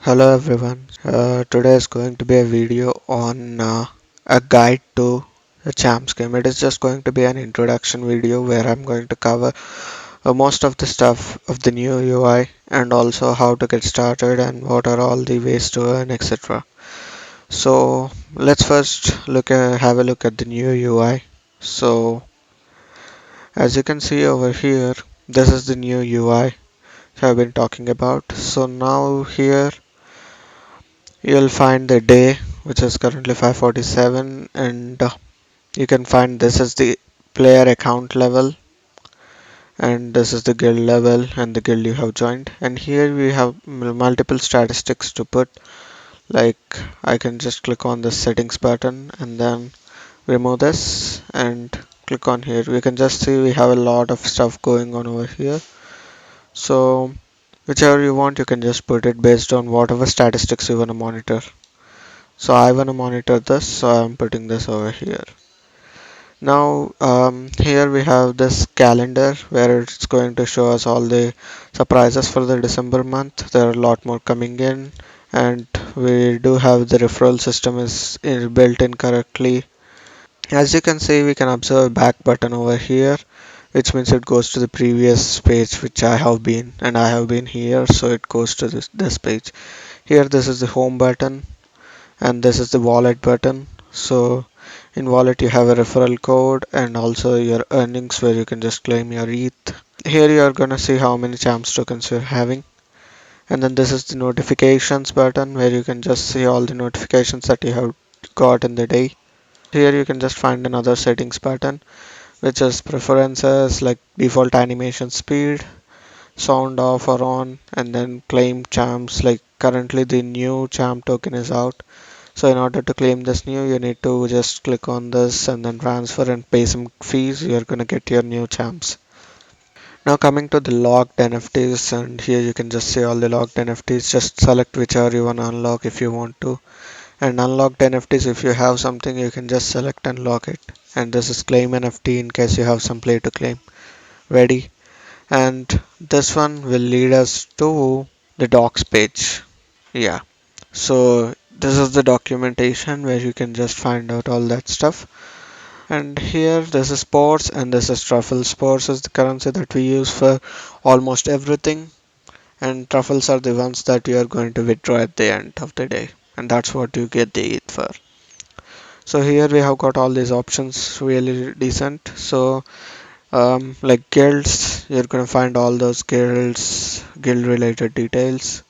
Hello everyone. Today is going to be a video on a guide to the Champz game. It is just going to be an introduction video where I'm going to cover most of the stuff of the new UI and also how to get started and what are all the ways to earn, etc. So let's first have a look at the new UI. So as you can see over here, this is the new UI I've been talking about. So now here you'll find the day, which is currently 5:47, and you can find this is the player account level, and this is the guild level and the guild you have joined. And here we have multiple statistics to put. Like I can just click on the settings button and then remove this and click on here. We can just see we have a lot of stuff going on over here. So whichever you want, you can just put it based on whatever statistics you want to monitor. So I want to monitor this, so I'm putting this over here. Now here we have this calendar where it's going to show us all the surprises for the December month. There are a lot more coming in, and we do have the referral system is built in correctly. As you can see, we can observe a back button over here, which means it goes to the previous page which I have been, and I have been here, so it goes to this page. Here this is the home button and this is the wallet button. So in wallet you have a referral code and also your earnings where you can just claim your ETH. Here you are gonna see how many Champz tokens you're having. And then this is the notifications button where you can just see all the notifications that you have got in the day. Here you can just find another settings button which is preferences like default animation speed, sound off or on, and then claim Champz. Like currently the new Champ token is out. So in order to claim this new, you need to just click on this and then transfer and pay some fees. You're gonna get your new Champz. Now coming to the locked NFTs, and here you can just see all the locked NFTs. Just select whichever you wanna unlock if you want to. And unlocked NFTs, if you have something, you can just select and lock it. And this is claim NFT in case you have some play to claim. Ready? And this one will lead us to the docs page. Yeah. So this is the documentation where you can just find out all that stuff. And here this is sports and this is truffle. Sports is the currency that we use for almost everything, and truffles are the ones that you are going to withdraw at the end of the day, and that's what you get the ETH for. So here we have got all these options really decent. So like guilds, you're gonna find all those guild related details,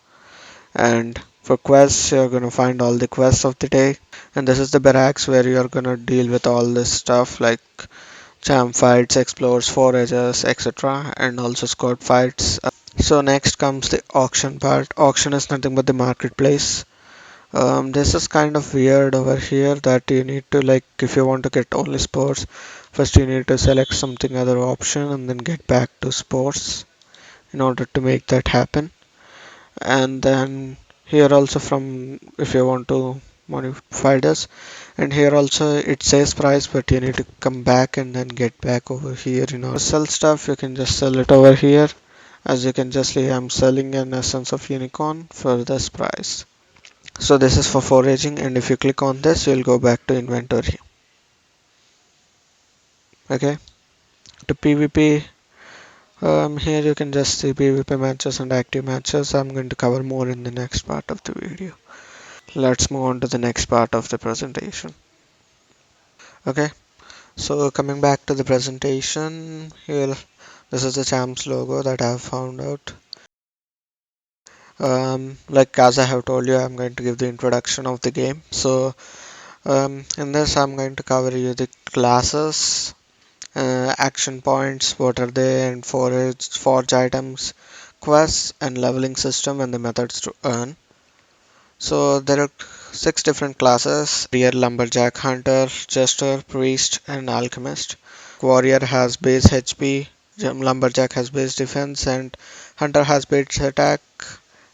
and for quests you're gonna find all the quests of the day. And this is the barracks where you're gonna deal with all this stuff like champ fights, explores, foragers, etc., and also squad fights. So next comes the auction part. Auction is nothing but the marketplace. This is kind of weird over here that you need to, like, if you want to get only sports, first you need to select something other option and then get back to sports in order to make that happen. And then here also, from if you want to modify this, and here also it says price, but you need to come back and then get back over here. Sell stuff, you can just sell it over here. As you can just see, I'm selling an essence of unicorn for this price. So this is for foraging, and if you click on this, you'll go back to inventory. Okay, to PvP. Here you can just see PvP matches and active matches. I'm going to cover more in the next part of the video. Let's move on to the next part of the presentation. Okay, so coming back to the presentation, here this is the Champz logo that I have found out. Like as I have told you, I'm going to give the introduction of the game. So in this, I'm going to cover you the classes, action points, what are they, and forge items, quests, and leveling system, and the methods to earn. So there are six different classes: warrior, lumberjack, hunter, jester, priest, and alchemist. Warrior has base HP, lumberjack has base defense, and hunter has base attack.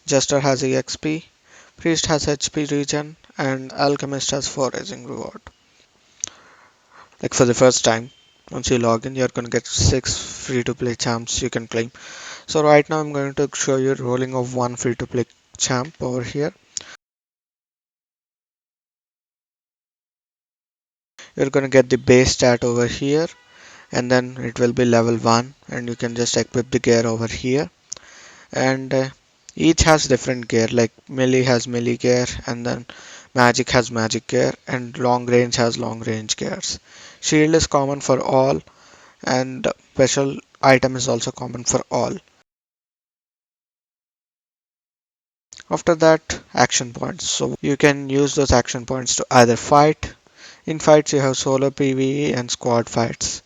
Jester has EXP, priest has HP regen, and alchemist has foraging reward. Like for the first time, once you log in, you're gonna get 6 free to play champs you can claim. So right now I'm going to show you rolling of one free to play champ over here. You're gonna get the base stat over here, and then it will be level 1, and you can just equip the gear over here. And each has different gear, like melee has melee gear, and then magic has magic gear, and long range has long range gears. Shield is common for all, and special item is also common for all. After that, action points. So you can use those action points to either fight. In fights, you have solo PvE and squad fights.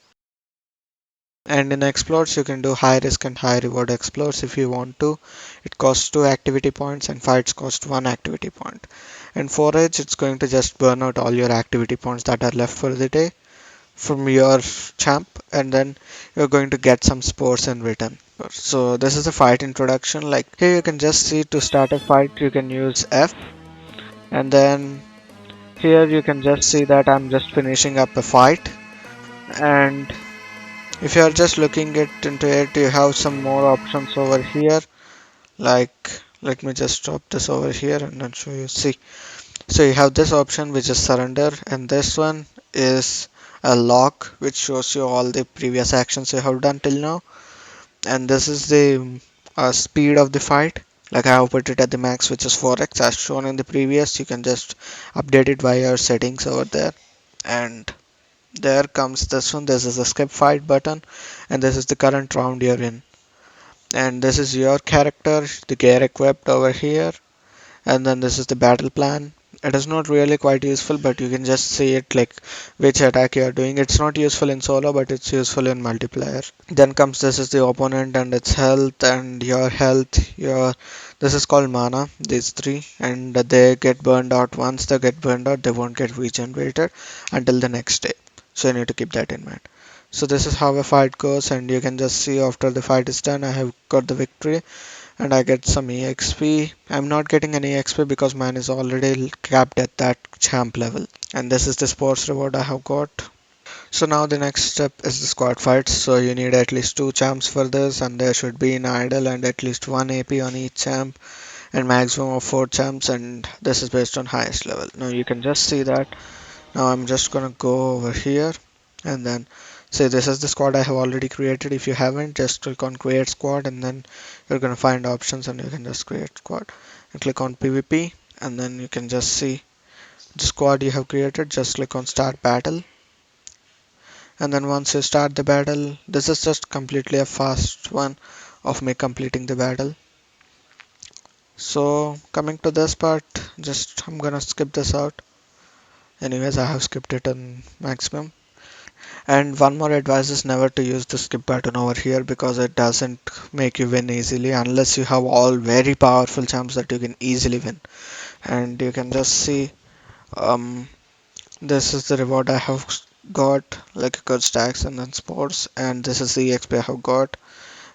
And in explores, you can do high risk and high reward explores if you want to. It costs 2 activity points, and fights cost 1 activity point. And forage, it's going to just burn out all your activity points that are left for the day from your champ, and then you're going to get some spores in return. So this is a fight introduction. Like here you can just see, to start a fight you can use F, and then here you can just see that I'm just finishing up a fight. And if you are just looking into it, you have some more options over here. Like, let me just drop this over here and then show you. See, so you have this option which is surrender, and this one is a log which shows you all the previous actions you have done till now. And this is the speed of the fight. Like I have put it at the max, which is 4x as shown in the previous. You can just update it via your settings over there. And there comes this one. This is the skip fight button, and this is the current round you're in. And this is your character, the gear equipped over here, and then this is the battle plan. It is not really quite useful, but you can just see it like which attack you are doing. It's not useful in solo, but it's useful in multiplayer. Then comes, this is the opponent and its health, and your health, your, this is called mana, these three, and they get burned out. Once they get burned out, they won't get regenerated until the next day, so you need to keep that in mind. So this is how a fight goes, and you can just see after the fight is done, I have got the victory and I get some EXP. I'm not getting any EXP because mine is already capped at that champ level. And this is the sports reward I have got. So now the next step is the squad fights. So you need at least 2 champs for this, and there should be an idol and at least 1 AP on each champ, and maximum of 4 champs, and this is based on highest level. Now you can just see that. Now I'm just gonna go over here and then say this is the squad I have already created. If you haven't, just click on create squad, and then you're gonna find options and you can just create squad and click on PvP, and then you can just see the squad you have created. Just click on start battle, and then once you start the battle, this is just completely a fast one of me completing the battle. So coming to this part, just I'm gonna skip this out. Anyways, I have skipped it on maximum. And one more advice is never to use the skip button over here, because it doesn't make you win easily unless you have all very powerful champs that you can easily win. And you can just see, um, this is the reward I have got, like good stacks and then sports, and this is the EXP I have got,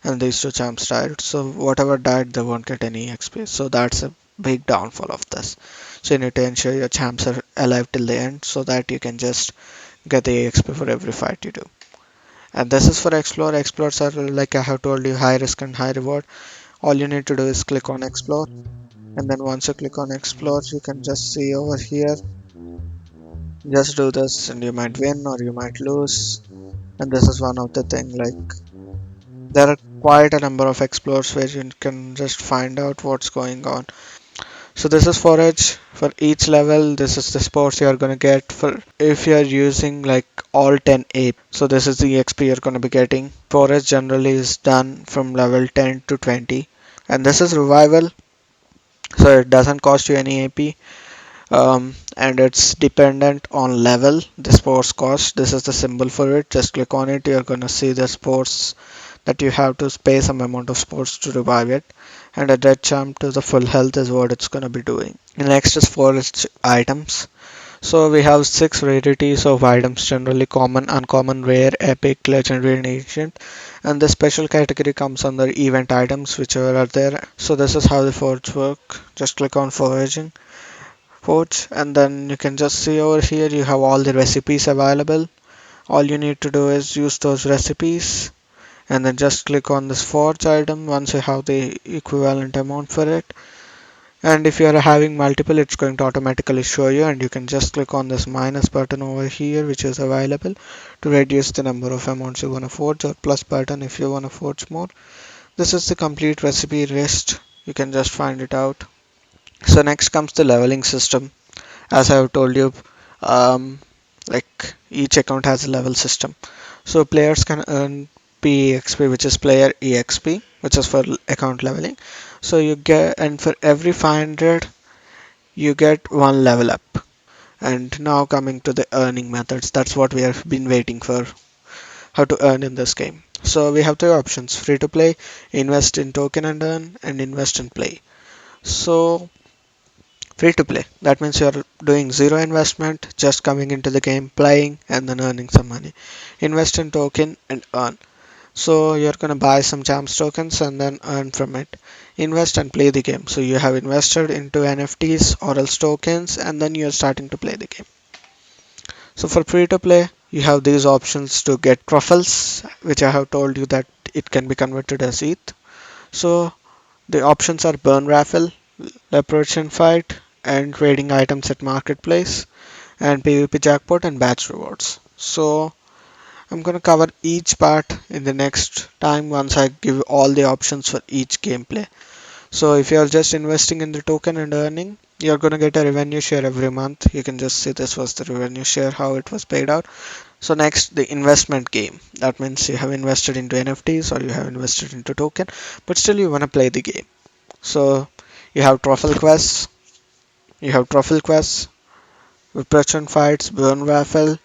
and these two champs died. So whatever died, they won't get any EXP. So that's a big downfall of this. So you need to ensure your champs are alive till the end so that you can just get the EXP for every fight you do. And this is for explore. Explores are, like I have told you, high risk and high reward. All you need to do is click on explore, and then once you click on explore, you can just see over here, just do this and you might win or you might lose. And this is one of the thing, like there are quite a number of explores where you can just find out what's going on. So this is forage for each level. This is the sports you are going to get for if you are using like all 10 AP. So this is the XP you're going to be getting. Forage generally is done from level 10 to 20, and this is revival, so it doesn't cost you any AP. And it's dependent on level, the sports cost. This is the symbol for it. Just click on it, you're gonna see the sports that you have to pay some amount of sports to revive it, and a dead jump to the full health is what it's gonna be doing. Next is forest items. So we have 6 rarities of items: generally common, uncommon, rare, epic, legendary, and ancient. And the special category comes under event items, whichever are there. So this is how the forge work. Just click on foraging forge, and then you can just see over here you have all the recipes available. All you need to do is use those recipes, and then just click on this forge item once you have the equivalent amount for it, And if you are having multiple, it's going to automatically show you, and you can just click on this minus button over here which is available to reduce the number of amounts you want to forge, or plus button if you want to forge more. This is the complete recipe list. You can just find it out. So next comes the leveling system. As I have told you, um, like each account has a level system. So players can earn PEXP, which is player EXP, which is for account leveling. So you get, and for every 500 you get one level up. And now coming to the earning methods, that's what we have been waiting for, how to earn in this game. So we have three options: free to play, invest in token and earn, and invest and play. So free to play, that means you're doing zero investment, just coming into the game, playing, and then earning some money. Invest in token and earn. So you're gonna buy some Champz tokens and then earn from it. Invest and play the game. So you have invested into NFTs or else tokens, and then you're starting to play the game. So for free to play, you have these options to get truffles, which I have told you that it can be converted as ETH. So the options are burn raffle, leprechaun fight, and trading items at marketplace, and PvP jackpot and batch rewards. So I'm gonna cover each part in the next time once I give all the options for each gameplay. So if you're just investing in the token and earning, you're gonna get a revenue share every month. You can just see this was the revenue share, how it was paid out. So next, the investment game. That means you have invested into NFTs or you have invested into token, but still you wanna play the game. So you have truffle quests, you have truffle quests, repression fights, burn raffle,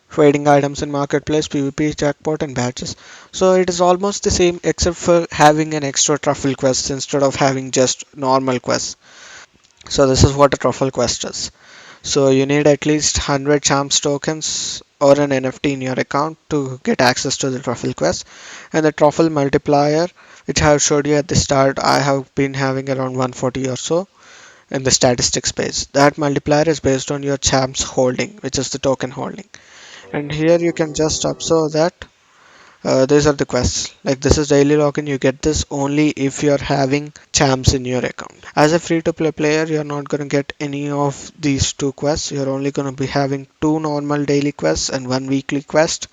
trading items in marketplace, PvP, jackpot, and badges. So it is almost the same except for having an extra truffle quest instead of having just normal quests. So this is what a truffle quest is. So you need at least 100 Champz tokens or an NFT in your account to get access to the truffle quest. And the truffle multiplier, which I have showed you at the start, I have been having around 140 or so in the statistics page. That multiplier is based on your Champz holding, which is the token holding. And here you can just observe that these are the quests. Like this is daily login. You get this only if you're having Champz in your account. As a free to play player, you're not gonna get any of these two quests. You're only gonna be having two normal daily quests and one weekly quest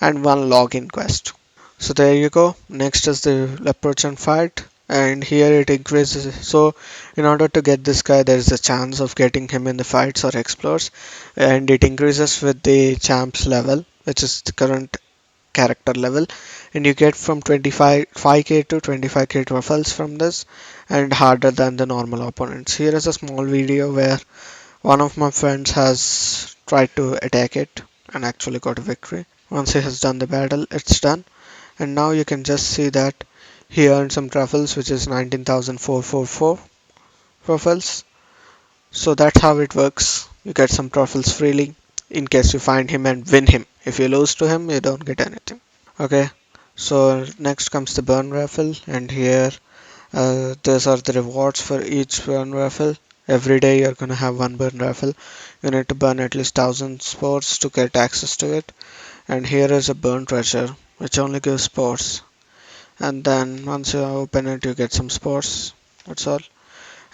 and one login quest. So there you go. Next is the leprechaun fight. And here it increases. So in order to get this guy, there is a chance of getting him in the fights or explores, and it increases with the champs level, which is the current character level, and you get from 25k to 25k truffles from this, and harder than the normal opponents. Here is a small video where one of my friends has tried to attack it and actually got a victory. Once he has done the battle, it's done, and now you can just see that he earned some truffles, which is 19,444 truffles. So that's how it works. You get some truffles freely in case you find him and win him. If you lose to him, you don't get anything. Okay, so next comes the burn raffle, and here these are the rewards for each burn raffle. Every day you're gonna have one burn raffle. You need to burn at least 1,000 spores to get access to it. And here is a burn treasure, which only gives spores. And then once you open it, you get some spores. That's all.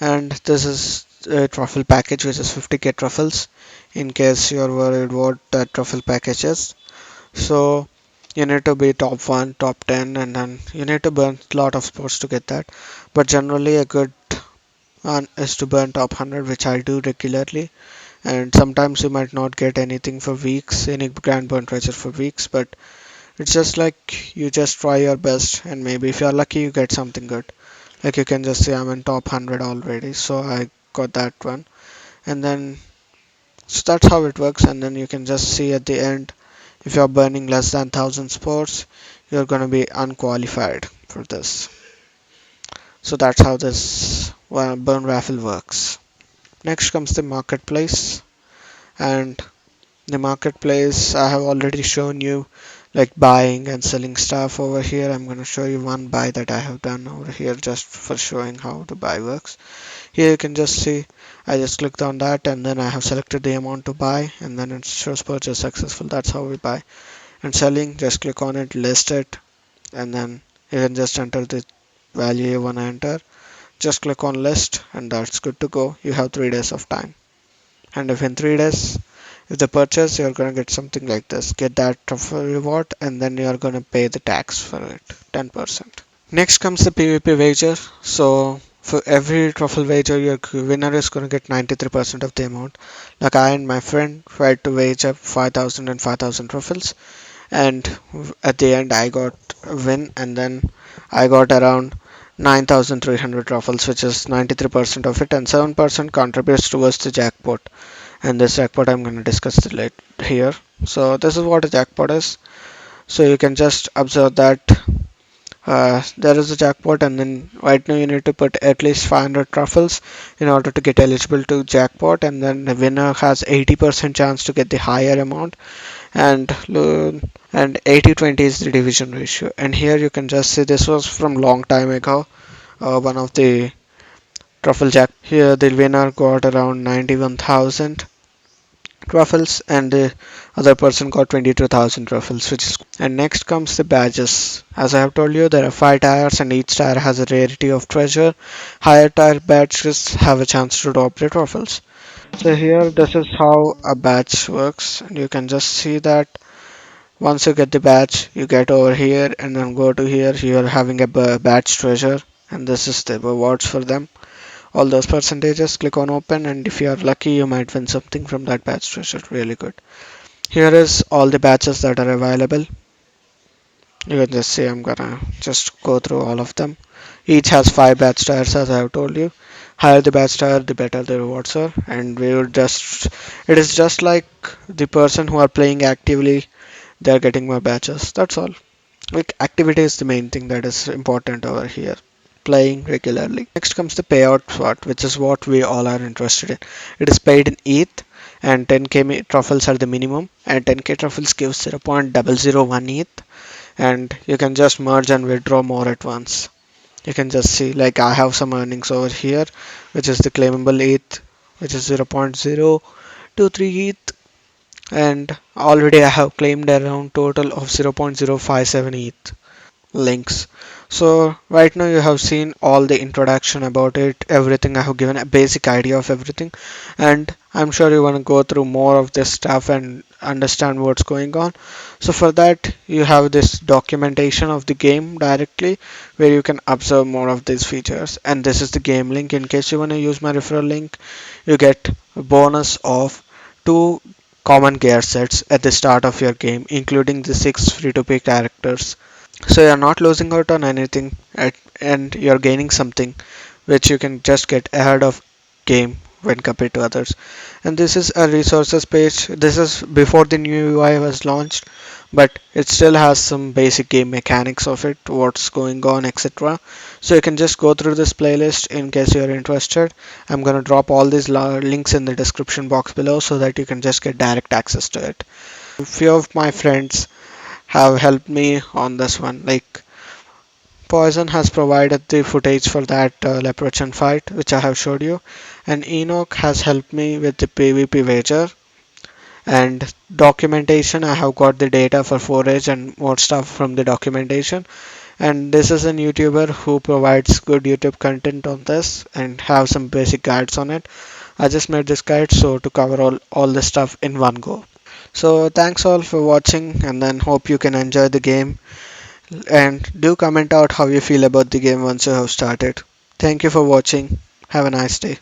And this is a truffle package, which is 50k truffles. In case you're worried what that truffle package is, so you need to be top 1, top 10, and then you need to burn a lot of sports to get that. But generally, a good one is to burn top 100, which I do regularly. And sometimes you might not get anything for weeks, any grand burn treasure for weeks, but it's just like you just try your best, and maybe if you're lucky, you get something good. Like you can just say, I'm in top 100 already, so I got that one. And then, so that's how it works, and then you can just see at the end if you're burning less than 1,000 spores, you're gonna be unqualified for this. So that's how this burn raffle works. Next comes the marketplace, and the marketplace I have already shown you, like buying and selling stuff. Over here I'm gonna show you one buy that I have done over here just for showing how the buy works. Here you can just see I just clicked on that and then I have selected the amount to buy, and then it shows purchase successful. That's how we buy. And selling, just click on it, list it, and then you can just enter the value you want to enter. just click on list and that's good to go. You have 3 days of time. And if in 3 days, if the purchase, you're gonna get something like this. Get that truffle reward and then you're gonna pay the tax for it, 10%. Next comes the PvP wager. So for every truffle wager, your winner is gonna get 93% of the amount. Like I and my friend tried to wager 5,000 and 5,000 truffles, and at the end I got a win, and then I got around 9,300 truffles, which is 93% of it, and 7% contributes towards the jackpot. And this jackpot I'm going to discuss it later here. So this is what a jackpot is. So you can just observe that there is a jackpot, and then right now you need to put at least 500 truffles in order to get eligible to jackpot, and then the winner has 80% chance to get the higher amount, and 80-20 is the division ratio. And here you can just see this was from long time ago, one of the truffle jack. Here the winner got around 91,000 truffles and the other person got 22,000 truffles, which is. And next comes the badges. As I have told you, there are 5 tires and each tire has a rarity of treasure. Higher tire badges have a chance to drop the truffles. So here this is how a badge works, and you can just see that once you get the badge you get over here and then go to here, you are having a badge treasure, and this is the rewards for them. All those percentages, click on open, and if you are lucky you might win something from that badge treasure. Really good. Here is all the batches that are available. You can just see I'm gonna just go through all of them. Each has 5 batch tires, as I have told you. Higher the batch tire, the better the rewards are. And we would just, it is just like the person who are playing actively, they are getting more batches. That's all. Like activity is the main thing that is important over here. Playing regularly. Next comes the payout part, which is what we all are interested in. It is paid in ETH, and 10k truffles are the minimum, and 10k truffles gives 0.001 ETH, and you can just merge and withdraw more at once. You can just see, like I have some earnings over here, which is the claimable ETH, which is 0.023 ETH, and already I have claimed around total of 0.057 ETH links. So right now you have seen all the introduction about it, everything. I have given a basic idea of everything, and I'm sure you want to go through more of this stuff and understand what's going on. So for that you have this documentation of the game directly, where you can observe more of these features, and this is the game link. In case you want to use my referral link, you get a bonus of 2 common gear sets at the start of your game, including the 6 free to play characters. So you're not losing out on anything, and you're gaining something which you can just get ahead of game when compared to others. And this is a resources page. This is before the new UI was launched, but it still has some basic game mechanics of it, what's going on, etc. So you can just go through this playlist in case you're interested. I'm gonna drop all these links in the description box below so that you can just get direct access to it. Few of my friends have helped me on this one. Like Poison has provided the footage for that Leprechaun fight, which I have showed you, and Enoch has helped me with the PvP wager and documentation. I have got the data for forage and more stuff from the documentation. And this is an YouTuber who provides good YouTube content on this and have some basic guides on it. I just made this guide so to cover all the stuff in one go. So thanks all for watching, and then hope you can enjoy the game, and do comment out how you feel about the game once you have started. Thank you for watching. Have a nice day.